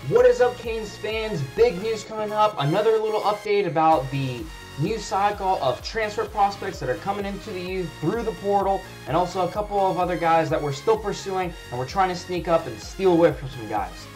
What is up, Canes fans? Big news coming up. Another little update about the new cycle of transfer prospects that are coming into the U through the portal, and also a couple of other guys that we're still pursuing and we're trying to sneak up and steal away from some guys.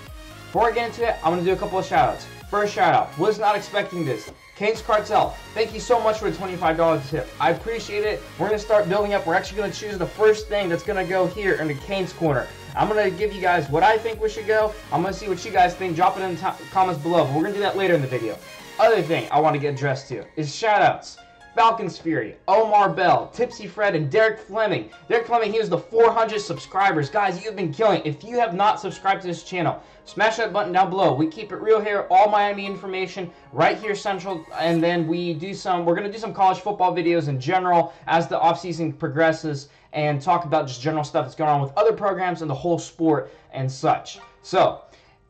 Before I get into it, I'm going to do a couple of shout-outs. First shout-out, was not expecting this. Canes Cartel, thank you so much for the $25 tip. I appreciate it. We're going to start building up. We're actually going to choose the first thing that's going to go here in the Canes Corner. I'm going to give you guys what I think we should go. I'm going to see what you guys think. Drop it in the comments below. But we're going to do that later in the video. Other thing I want to get addressed to is shout-outs. Falcons Fury, Omar Bell, Tipsy Fred, and Derek Fleming. Derek Fleming, he was the 400 subscribers. Guys, you've been killing. If you have not subscribed to this channel, smash that button down below. We keep it real here, all Miami information right here central, and then we're going to do some college football videos in general as the offseason progresses and talk about just general stuff that's going on with other programs and the whole sport and such. So,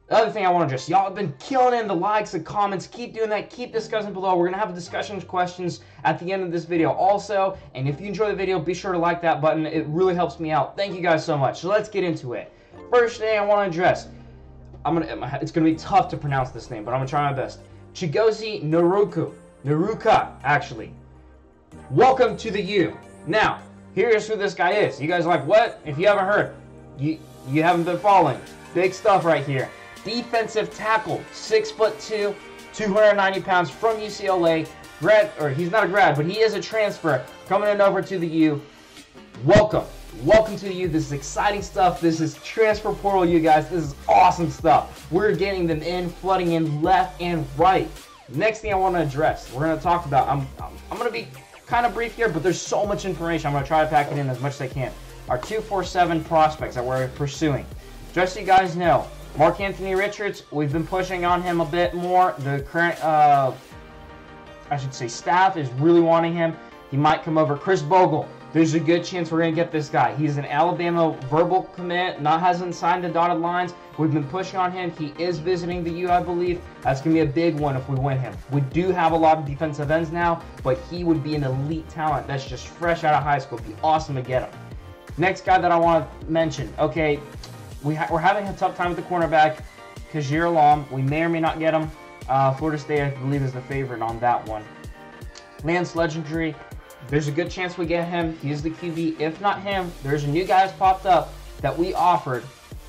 the other thing I want to address, y'all have been killing in the likes and comments. Keep doing that. Keep discussing below. We're going to have discussion questions at the end of this video also. And if you enjoy the video, be sure to like that button. It really helps me out. Thank you guys so much. So let's get into it. First thing I want to address, it's going to be tough to pronounce this name, but I'm going to try my best. Chigozie Nnaruka, actually. Welcome to the U. Now, here's who this guy is. You guys are like, what? If you haven't heard, you haven't been following. Big stuff right here. Defensive tackle, 6'2", 290 pounds from UCLA. He's not a grad, but he is a transfer coming in over to the U. Welcome to the U. This is exciting stuff. This is transfer portal, you guys. This is awesome stuff. We're getting them in, flooding in left and right. Next thing I want to address, we're going to talk about. I'm going to be kind of brief here, but there's so much information. I'm going to try to pack it in as much as I can. Our 247 prospects that we're pursuing. Just so you guys know, Mark Anthony Richards, we've been pushing on him a bit more. The current, staff is really wanting him. He might come over. Chris Bogle, there's a good chance we're going to get this guy. He's an Alabama verbal commit, hasn't signed the dotted lines. We've been pushing on him. He is visiting the U, I believe. That's going to be a big one if we win him. We do have a lot of defensive ends now, but he would be an elite talent that's just fresh out of high school. It'd be awesome to get him. Next guy that I want to mention, okay, we're having a tough time with the cornerback, Kajir Alam. We may or may not get him. Florida State, I believe, is the favorite on that one. Lance Legendary, there's a good chance we get him. He's the QB. If not him, there's a new guy that's popped up that we offered.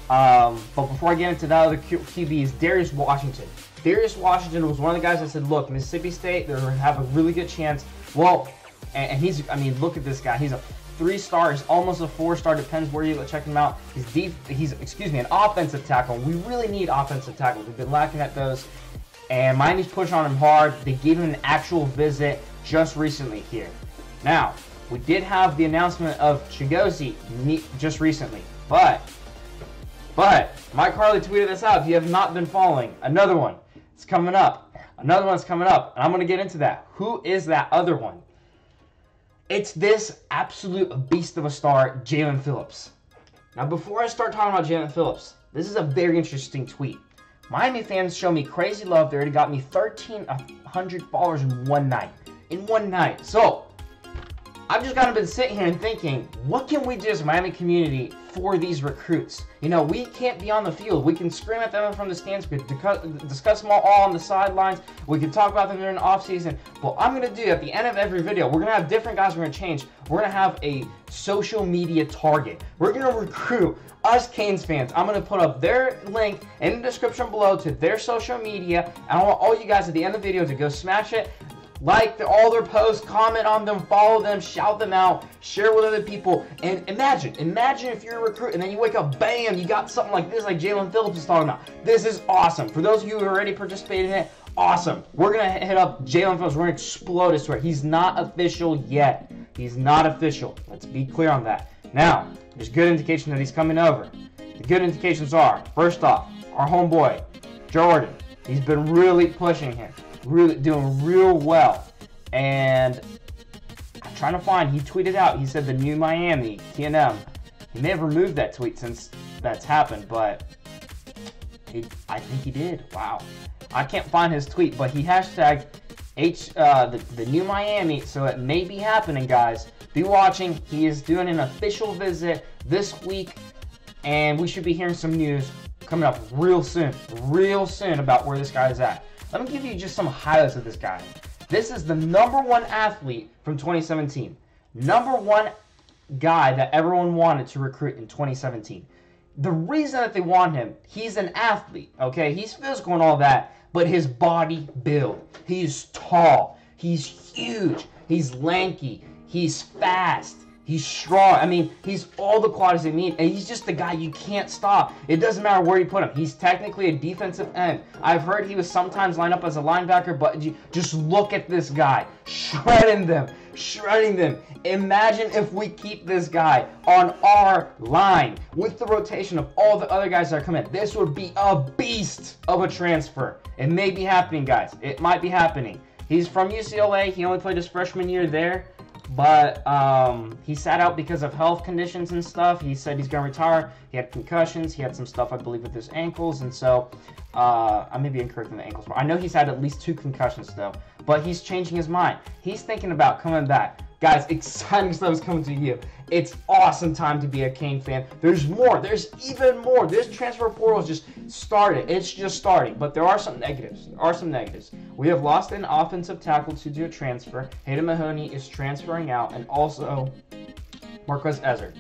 But before I get into that other QB is Darius Washington. Darius Washington was one of the guys that said, look, Mississippi State, they have a really good chance. Well, and look at this guy. He's a 3-star, is almost a 4-star, depends where you check him out. He's an offensive tackle. We really need offensive tackles. We've been lacking at those. And Miami's pushing on him hard. They gave him an actual visit just recently here. Now, we did have the announcement of Chigozie just recently. But Mike Harley tweeted this out. If you have not been following, another one is coming up. Another one's coming up. And I'm going to get into that. Who is that other one? It's this absolute beast of a star, Jaelan Phillips. Now, before I start talking about Jaelan Phillips, this is a very interesting tweet. Miami fans show me crazy love. They already got me 1,300 followers in one night. So, I've just kind of been sitting here and thinking, what can we do as a Miami community for these recruits? You know, we can't be on the field. We can scream at them from the stands. We can discuss them all on the sidelines. We can talk about them during the offseason. What I'm going to do at the end of every video, we're going to have different guys we're going to change. We're going to have a social media target. We're going to recruit us Canes fans. I'm going to put up their link in the description below to their social media. And I want all you guys at the end of the video to go smash it. Like all their posts, comment on them, follow them, shout them out, share with other people, and imagine if you're a recruit and then you wake up, bam, you got something like this, like Jaelan Phillips is talking about. This is awesome. For those of you who already participated in it, awesome. We're going to hit up Jaelan Phillips. We're going to explode his story. He's not official yet. He's not official. Let's be clear on that. Now, there's good indication that he's coming over. The good indications are, first off, our homeboy, Jordan. He's been really pushing him. Really doing real well, and I'm trying to find. He tweeted out. He said the new Miami TNM. He may have removed that tweet since that's happened, but I think he did. Wow, I can't find his tweet, but he hashtagged the new Miami, so it may be happening, guys. Be watching. He is doing an official visit this week, and we should be hearing some news coming up real soon about where this guy is at. Let me give you just some highlights of this guy. This is the #1 athlete from 2017. #1 guy that everyone wanted to recruit in 2017. The reason that they want him, he's an athlete, okay? He's physical and all that, but his body build. He's tall. He's huge. He's lanky. He's fast. He's strong. I mean, he's all the qualities they need, and he's just the guy you can't stop. It doesn't matter where you put him. He's technically a defensive end. I've heard he was sometimes lined up as a linebacker, but just look at this guy. Shredding them. Imagine if we keep this guy on our line with the rotation of all the other guys that are coming in. This would be a beast of a transfer. It may be happening, guys. It might be happening. He's from UCLA. He only played his freshman year there. But he sat out because of health conditions and stuff. He said he's going to retire. He had concussions. He had some stuff, I believe, with his ankles. And so I may be incorrect in the ankles. But I know he's had at least 2 concussions, though. But he's changing his mind. He's thinking about coming back. Guys, exciting stuff is coming to you. It's awesome time to be a Cane fan. There's more. There's even more. This transfer portal is just started. It's just starting. But there are some negatives. We have lost an offensive tackle to do a transfer. Hayden Mahoney is transferring out. And also Marquez Ezzard.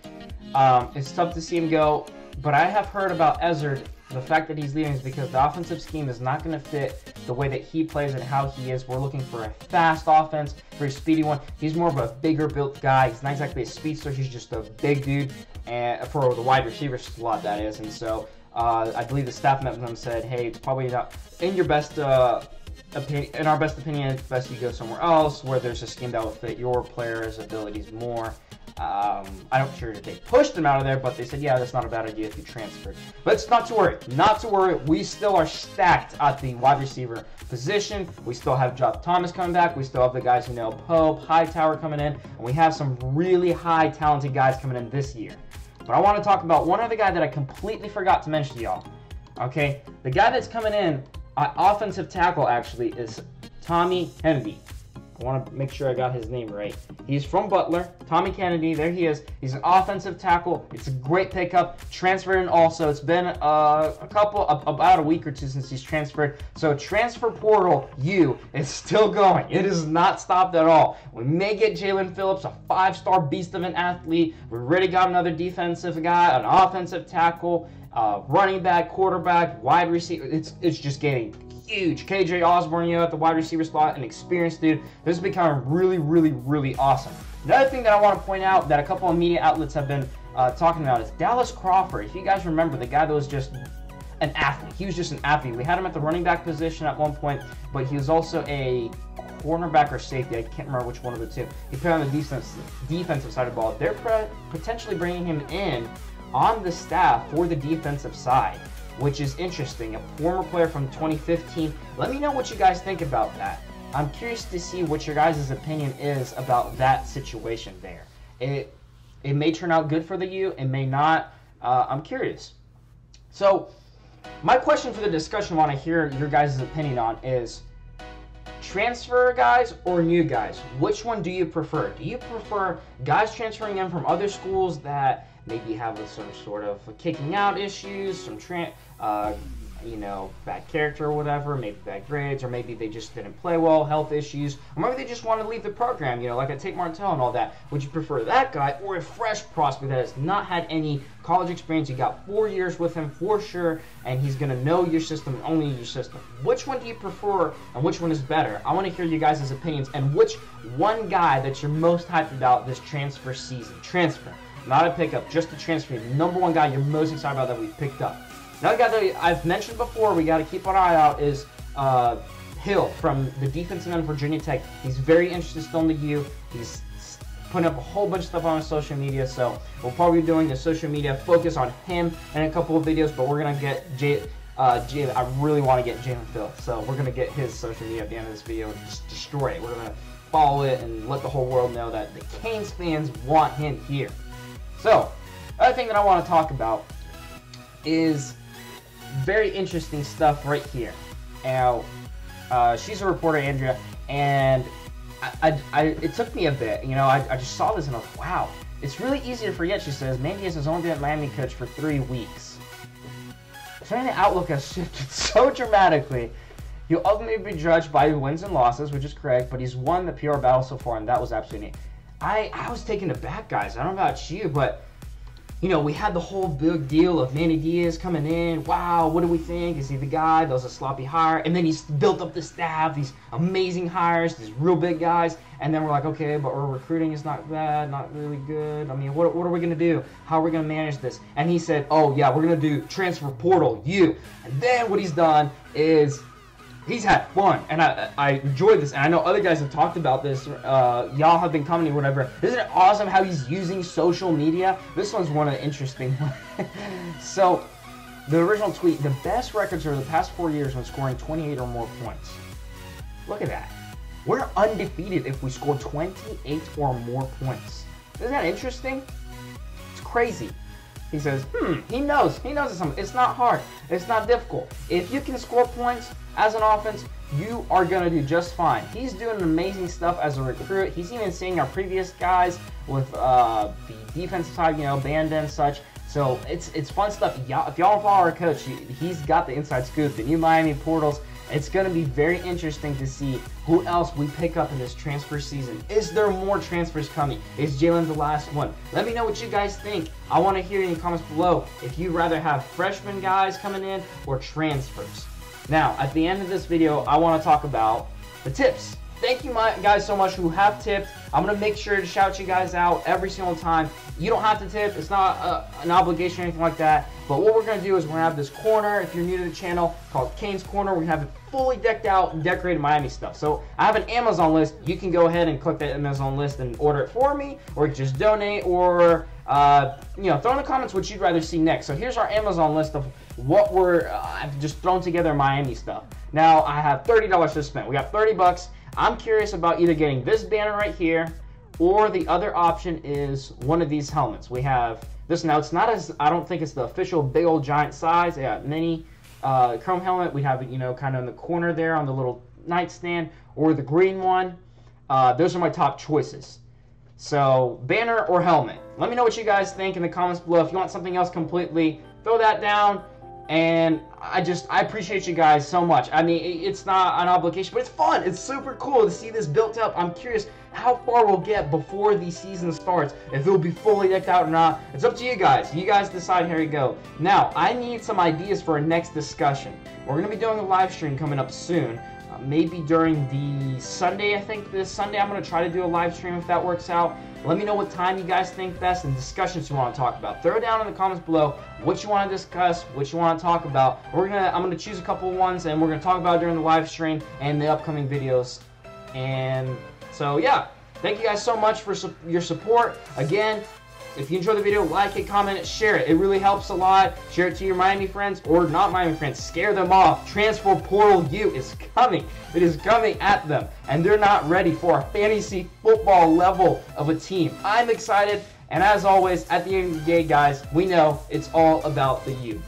It's tough to see him go. But I have heard about Ezzard. The fact that he's leaving is because the offensive scheme is not going to fit the way that he plays and how he is. We're looking for a fast offense, very speedy one. He's more of a bigger built guy. He's not exactly a speedster. He's just a big dude, and for the wide receiver slot, that is. And so I believe the staff met with him and said, hey, it's probably not in your best opinion. In our best opinion, it's best you go somewhere else where there's a scheme that will fit your players' abilities more. I'm not sure if they pushed him out of there, but they said, yeah, that's not a bad idea if you transferred. But it's not to worry. We still are stacked at the wide receiver position. We still have Josh Thomas coming back. We still have the guys who know Pope, Hightower coming in. And we have some really high talented guys coming in this year. But I want to talk about one other guy that I completely forgot to mention to y'all. Okay, the guy that's coming in, offensive tackle actually, is Tommy Kennedy. I want to make sure I got his name right. He's from Butler. Tommy Kennedy, there he is. He's an offensive tackle. It's a great pickup. Transferred in also. It's been about a week or 2 since he's transferred. So transfer portal is still going. It is not stopped at all. We may get Jalen Phillips, a 5-star beast of an athlete. We already got another defensive guy, an offensive tackle, running back, quarterback, wide receiver. It's just getting huge. KJ Osborne, at the wide receiver slot, an experienced dude. This is becoming really awesome. Another thing that I want to point out that a couple of media outlets have been talking about is Dallas Crawford. If you guys remember, the guy that was just an athlete. He was just an athlete. We had him at the running back position at one point, but he was also a cornerback or safety. I can't remember which one of the two. He played on the defensive side of the ball. They're potentially bringing him in on the staff for the defensive side, which is interesting. A former player from 2015. Let me know what you guys think about that. I'm curious to see what your guys' opinion is about that situation there. It may turn out good for the U, it may not. I'm curious. So, my question for the discussion I want to hear your guys' opinion on is transfer guys or new guys? Which one do you prefer? Do you prefer guys transferring in from other schools that maybe have some sort of kicking out issues, some bad character or whatever, maybe bad grades, or maybe they just didn't play well, health issues, or maybe they just want to leave the program, like a Tate Martell and all that. Would you prefer that guy or a fresh prospect that has not had any college experience? You got 4 years with him for sure, and he's going to know your system and only your system. Which one do you prefer, and which one is better? I want to hear you guys' opinions, and which one guy that you're most hyped about this transfer season. Transfer. Not a pickup, just a transfer. The #1 guy you're most excited about that we've picked up. Another guy that I've mentioned before, we got to keep an eye out, is Hill from the defensive end of Virginia Tech. He's very interested still in the U. He's putting up a whole bunch of stuff on his social media, so we'll probably be doing the social media focus on him in a couple of videos, but we're going to get I really want to get Jalen Phillips, so we're going to get his social media at the end of this video and just destroy it. We're going to follow it and let the whole world know that the Canes fans want him here. So, other thing that I want to talk about is very interesting stuff right here. Now, she's a reporter, Andrea, and it took me a bit. I just saw this and I was like, wow. It's really easy to forget, she says. Mandius has only been a Miami coach for 3 weeks. Concerning the outlook has shifted so dramatically. He'll ultimately be judged by wins and losses, which is correct, but he's won the PR battle so far, and that was absolutely neat. I was taken aback, guys. I don't know about you, but, you know, we had the whole big deal of Manny Diaz coming in. Wow, what do we think? Is he the guy? That was a sloppy hire. And then he's built up the staff, these amazing hires, these real big guys. And then we're like, okay, but our recruiting is not bad, not really good. I mean, what are we going to do? How are we going to manage this? And he said, oh, yeah, we're going to do transfer portal, you. And then what he's done is he's had fun, and I enjoyed this, and I know other guys have talked about this. Y'all have been commenting, whatever. Isn't it awesome how he's using social media? This one's one of the interesting ones. So, the original tweet, the best records are the past 4 years when scoring 28 or more points. Look at that. We're undefeated if we score 28 or more points. Isn't that interesting? It's crazy. He says, he knows it's something. It's not hard. It's not difficult. If you can score points as an offense, you are going to do just fine. He's doing amazing stuff as a recruit. He's even seeing our previous guys with the defensive side, you know, Banda and such. So it's fun stuff. If y'all follow our coach, he's got the inside scoop. The new Miami portals. It's going to be very interesting to see who else we pick up in this transfer season. Is there more transfers coming? Is Jalen the last one? Let me know what you guys think. I want to hear in the comments below if you'd rather have freshman guys coming in or transfers. Now, at the end of this video, I want to talk about the tips. Thank you guys so much who have tipped. I'm going to make sure to shout you guys out every single time. You don't have to tip. It's not an obligation or anything like that. But what we're going to do is we're going to have this corner, if you're new to the channel, called Kane's Corner. We're going to have it fully decked out and decorated Miami stuff. So I have an Amazon list. You can go ahead and click that Amazon list and order it for me, or just donate, or you know, throw in the comments what you'd rather see next. So here's our Amazon list of what I've just thrown together Miami stuff. Now I have $30 to spend. We got 30 bucks. I'm curious about either getting this banner right here, or the other option is one of these helmets. We have this now. It's not as, I don't think it's the official big old giant size. They got mini chrome helmet. We have it, you know, kind of in the corner there on the little nightstand, or the green one. Those are my top choices. So banner or helmet. Let me know what you guys think in the comments below. If you want something else completely, throw that down. And I appreciate you guys so much. I mean, it's not an obligation, but it's fun. It's super cool to see this built up. I'm curious how far we'll get before the season starts. If it'll be fully decked out or not, it's up to you guys. You guys decide. Here you go. Now, I need some ideas for a next discussion. We're going to be doing a live stream coming up soon. Maybe during the Sunday, I think this Sunday, I'm going to try to do a live stream if that works out. Let me know what time you guys think best and discussions you want to talk about. Throw down in the comments below what you want to discuss, what you want to talk about. I'm going to choose a couple ones, and we're going to talk about it during the live stream and the upcoming videos. And so, yeah, thank you guys so much for your support. Again, if you enjoyed the video, like it, comment it, share it. It really helps a lot. Share it to your Miami friends or not Miami friends. Scare them off. Transfer Portal U is coming. It is coming at them. And they're not ready for a fantasy football level of a team. I'm excited. And as always, at the end of the day, guys, we know it's all about the U.